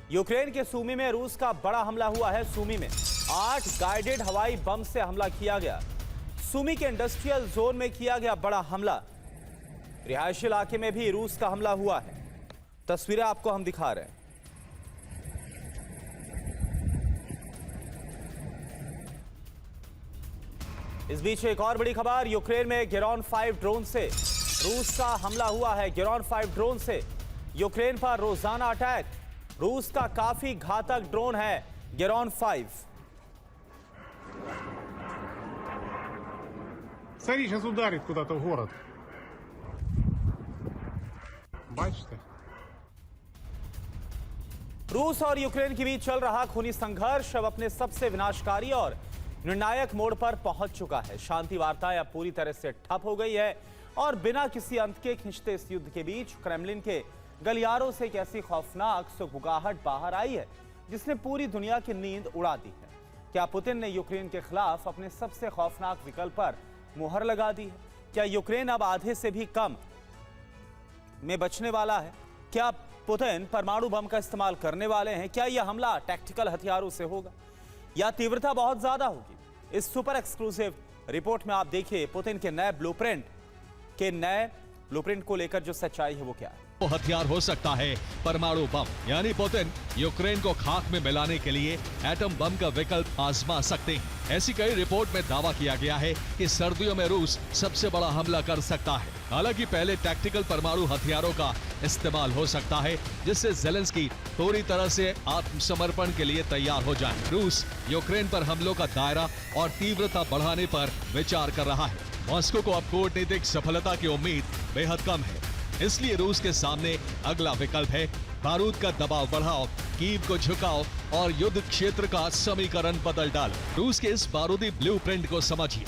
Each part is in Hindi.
यूक्रेन के सूमी में रूस का बड़ा हमला हुआ है। सूमी में 8 गाइडेड हवाई बम से हमला किया गया। सूमी के इंडस्ट्रियल जोन में किया गया बड़ा हमला। रिहायशी इलाके में भी रूस का हमला हुआ है। तस्वीरें आपको हम दिखा रहे हैं। इस बीच एक और बड़ी खबर, यूक्रेन में गेरॉन 5 ड्रोन से रूस का हमला हुआ है। गेरॉन 5 ड्रोन से यूक्रेन पर रोजाना अटैक। रूस का काफी घातक ड्रोन है गेरॉन 5। Смотри, сейчас ударит куда-то в город. Бачите? रूस और यूक्रेन के बीच चल रहा खूनी संघर्ष अब अपने सबसे विनाशकारी और निर्णायक मोड़ पर पहुंच चुका है। शांति वार्ताएं अब पूरी तरह से ठप हो गई है और बिना किसी अंत के खिंचते इस युद्ध के बीच क्रेमलिन के गलियारों से एक ऐसी खौफनाक सुगबुगाहट बाहर आई है जिसने पूरी दुनिया की नींद उड़ा दी है। क्या पुतिन ने यूक्रेन के खिलाफ अपने सबसे खौफनाक विकल्प पर मुहर लगा दी है? क्या यूक्रेन अब आधे से भी कम में बचने वाला है? क्या पुतिन परमाणु बम का इस्तेमाल करने वाले हैं? क्या यह हमला टैक्टिकल हथियारों से होगा या तीव्रता बहुत ज्यादा होगी? इस सुपर एक्सक्लूसिव रिपोर्ट में आप देखिए पुतिन के नए ब्लूप्रिंट को लेकर जो सच्चाई है वो क्या है। वो हथियार हो सकता है परमाणु बम, यानी पुतिन यूक्रेन को खाक में मिलाने के लिए एटम बम का विकल्प आजमा सकते हैं। ऐसी कई रिपोर्ट में दावा किया गया है कि सर्दियों में रूस सबसे बड़ा हमला कर सकता है। हालांकि पहले टैक्टिकल परमाणु हथियारों का इस्तेमाल हो सकता है जिससे ज़ेलेंस्की पूरी तरह से आत्मसमर्पण के लिए तैयार हो जाए। रूस यूक्रेन पर हमलों का दायरा और तीव्रता बढ़ाने पर विचार कर रहा है। मॉस्को को अब कूटनीतिक सफलता की उम्मीद बेहद कम है, इसलिए रूस के सामने अगला विकल्प है बारूद का दबाव बढ़ाओ, कीव को झुकाओ और युद्ध क्षेत्र का समीकरण बदल डालो। रूस के इस बारूदी ब्लूप्रिंट को समझिए।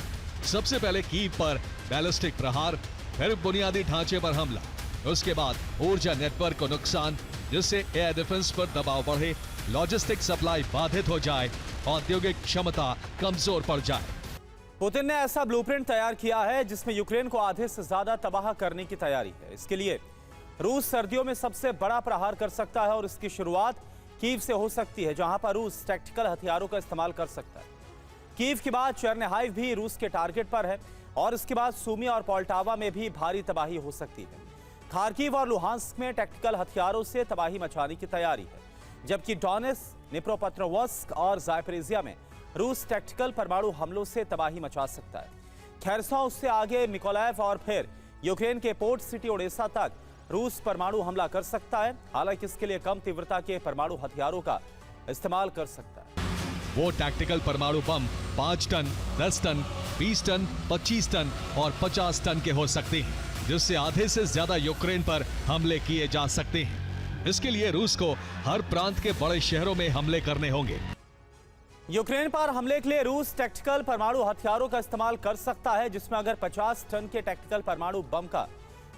सबसे पहले कीव पर बैलिस्टिक प्रहार, फिर बुनियादी ढांचे पर हमला, उसके बाद ऊर्जा नेटवर्क को नुकसान जिससे एयर डिफेंस पर दबाव बढ़े, लॉजिस्टिक सप्लाई बाधित हो जाए, औद्योगिक क्षमता कमजोर पड़ जाए। पुतिन ने ऐसा ब्लूप्रिंट तैयार किया है जिसमें यूक्रेन को आधे से ज्यादा तबाह करने की तैयारी है। इसके लिए रूस सर्दियों में सबसे बड़ा प्रहार कर सकता है और इसकी शुरुआत कीव से हो सकती है, जहां पर रूस टैक्टिकल हथियारों का इस्तेमाल कर सकता है। कीव के बाद चेरनिहाइव भी रूस के टारगेट पर है और इसके बाद सूमी और पोल्टावा में भी भारी तबाही हो सकती है। खार्किव और लुहांस्क में टैक्टिकल हथियारों से तबाही मचाने की तैयारी है, जबकि डोनेट्स्क, निप्रोपेट्रोव्स्क और ज़ापोरिज़िया में रूस टैक्टिकल परमाणु हमलों से तबाही मचा सकता है। खेरसॉन, उससे आगे मिकोलाइव और फिर यूक्रेन के पोर्ट सिटी ओडेसा तक रूस परमाणु हमला कर सकता है। हालांकि इसके लिए कम तीव्रता के परमाणु हथियारों का इस्तेमाल कर सकता है। वो टैक्टिकल परमाणु बम 5 टन, 10 टन, 20 टन, 25 टन और 50 टन के हो सकते हैं, जिससे आधे से ज्यादा यूक्रेन पर हमले किए जा सकते हैं। इसके लिए रूस को हर प्रांत के बड़े शहरों में हमले करने होंगे। यूक्रेन पर हमले के लिए रूस टैक्टिकल परमाणु हथियारों का इस्तेमाल कर सकता है, जिसमें अगर 50 टन के टैक्टिकल परमाणु बम का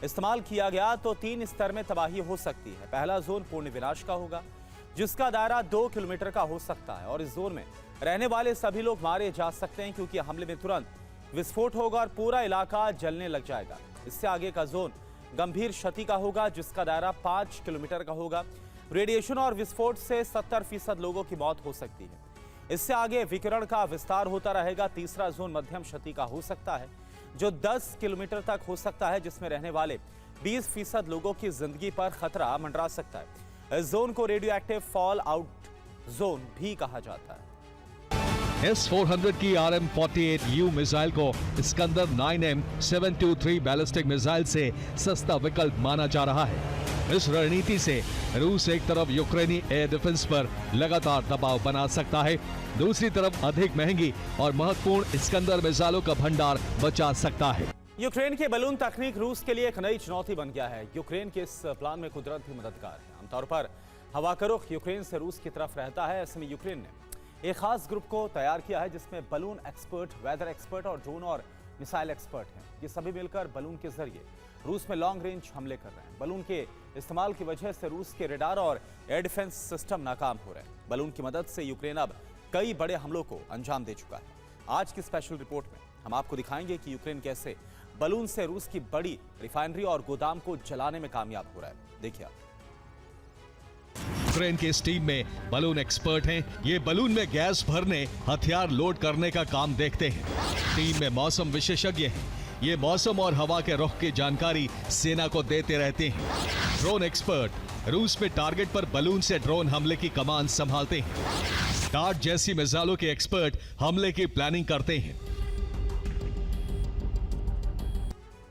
इस्तेमाल किया गया तो 3 स्तर में तबाही हो सकती है। पहला जोन पूर्ण विनाश का होगा, जिसका दायरा 2 किलोमीटर का हो सकता है और इस जोन में रहने वाले सभी लोग मारे जा सकते हैं, क्योंकि हमले में तुरंत विस्फोट होगा और पूरा इलाका जलने लग जाएगा। इससे आगे का जोन गंभीर क्षति का होगा, जिसका दायरा 5 किलोमीटर का होगा। रेडिएशन और विस्फोट से 70% लोगों की मौत हो सकती है। इससे आगे विकिरण का विस्तार होता रहेगा। तीसरा जोन मध्यम क्षति का हो सकता है, जो 10 किलोमीटर तक हो सकता है, जिसमें रहने वाले 20% लोगों की जिंदगी पर खतरा मंडरा सकता है। इस जोन को radio active fall out zone भी कहा जाता है। S-400 की RM-48U मिसाइल को इस्कंदर 9M 723 बैलिस्टिक मिसाइल से सस्ता विकल्प माना जा रहा है। इस रणनीति से रूस एक तरफ यूक्रेनी एयर डिफेंस पर लगातार दबाव बना सकता है, दूसरी तरफ अधिक महंगी और महत्वपूर्ण इस्कंदर मिसाइलों का भंडार बचा सकता है। यूक्रेन के बलून तकनीक रूस के लिए एक नई चुनौती बन गया है। यूक्रेन के इस प्लान में कुदरत भी मददगार है। आमतौर पर हवा का रुख यूक्रेन से रूस की तरफ रहता है। ऐसे में यूक्रेन ने एक खास ग्रुप को तैयार किया है, जिसमें बलून एक्सपर्ट, वेदर एक्सपर्ट और ड्रोन और मिसाइल एक्सपर्ट हैं। ये सभी मिलकर बलून के जरिए रूस में लॉन्ग रेंज हमले कर रहे हैं। बलून के इस्तेमाल की वजह से रूस के रडार और एयर डिफेंस सिस्टम नाकाम हो रहे हैं। बलून की मदद से यूक्रेन अब कई बड़े हमलों को अंजाम दे चुका है। आज की स्पेशल रिपोर्ट में हम आपको दिखाएंगे कि यूक्रेन कैसे बलून से रूस की बड़ी रिफाइनरी और गोदाम को जलाने में कामयाब हो रहा है। देखिए आप। यूक्रेन की इस टीम में बलून एक्सपर्ट हैं। ये बलून में गैस भरने, हथियार लोड करने का काम देखते हैं। टीम में मौसम विशेषज्ञ हैं। ये मौसम और हवा के रुख की जानकारी सेना को देते रहते हैं। ड्रोन एक्सपर्ट रूस में टारगेट पर बलून से ड्रोन हमले की कमान संभालते हैं। डार्ट जैसी मिसाइलों के एक्सपर्ट हमले की प्लानिंग करते हैं।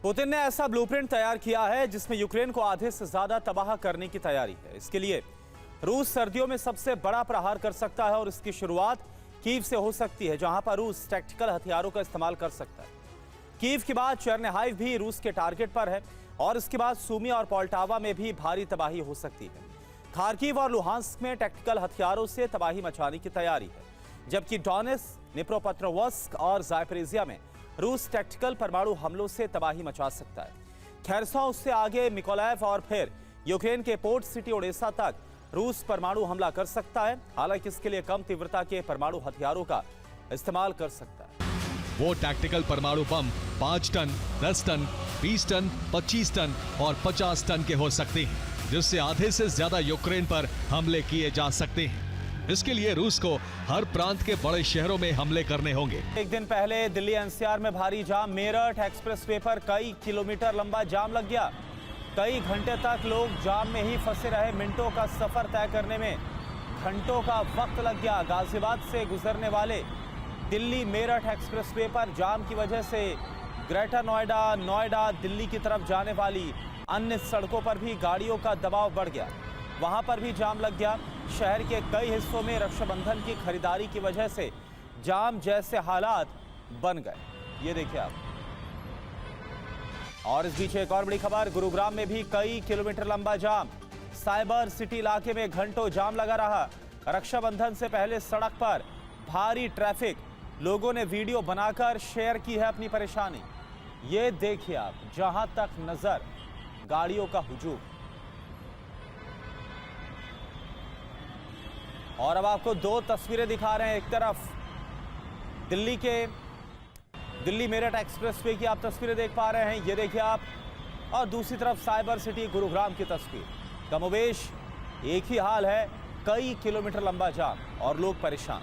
पुतिन ने ऐसा ब्लूप्रिंट तैयार किया है जिसमें यूक्रेन को आधे से ज्यादा तबाह करने की तैयारी है। इसके लिए रूस सर्दियों में सबसे बड़ा प्रहार कर सकता है और इसकी शुरुआत कीव से हो सकती है, जहां पर रूस टैक्टिकल हथियारों का इस्तेमाल कर सकता है। कीव के बाद चेरनिहाइव भी रूस के टारगेट पर है और इसके बाद सूमी और पोल्टावा में भी भारी तबाही हो सकती है। खार्किव और लुहांस्क में टैक्टिकल हथियारों से तबाही मचाने की तैयारी है, जबकि डोनेट्स्क, निप्रोपेट्रोव्स्क और ज़ापोरिज़िया में रूस टैक्टिकल परमाणु हमलों से तबाही मचा सकता है। खेरसों से आगे मिकोलाइव और फिर यूक्रेन के पोर्ट सिटी ओडेसा तक रूस परमाणु हमला कर सकता है। हालांकि इसके लिए कम तीव्रता के परमाणु हथियारों का इस्तेमाल कर सकता है। वो टैक्टिकल परमाणु बम 5 टन, 10 टन, 20 टन, 25 टन और 50 टन के हो सकते हैं, जिससे आधे से ज्यादा यूक्रेन पर हमले किए जा सकते हैं। इसके लिए रूस को हर प्रांत के बड़े शहरों में हमले करने होंगे। एक दिन पहले दिल्ली एनसीआर में भारी जाम, मेरठ एक्सप्रेसवे पर कई किलोमीटर लंबा जाम लग गया। कई घंटे तक लोग जाम में ही फंसे रहे। मिनटों का सफर तय करने में घंटों का वक्त लग गया। गाजियाबाद से गुजरने वाले दिल्ली मेरठ एक्सप्रेसवे पर जाम की वजह से ग्रेटर नोएडा, नोएडा दिल्ली की तरफ जाने वाली अन्य सड़कों पर भी गाड़ियों का दबाव बढ़ गया। वहां पर भी जाम लग गया। शहर के कई हिस्सों में रक्षाबंधन की खरीदारी की वजह से जाम जैसे हालात बन गए। ये देखिए आप। और इस बीच एक और बड़ी खबर, गुरुग्राम में भी कई किलोमीटर लंबा जाम। साइबर सिटी इलाके में घंटों जाम लगा रहा। रक्षाबंधन से पहले सड़क पर भारी ट्रैफिक। लोगों ने वीडियो बनाकर शेयर की है अपनी परेशानी। ये देखिए आप, जहां तक नजर गाड़ियों का हुजूम। और अब आपको दो तस्वीरें दिखा रहे हैं। एक तरफ दिल्ली मेरठ एक्सप्रेसवे की आप तस्वीरें देख पा रहे हैं, ये देखिए आप, और दूसरी तरफ साइबर सिटी गुरुग्राम की तस्वीर। कमोबेश एक ही हाल है, कई किलोमीटर लंबा जाम और लोग परेशान।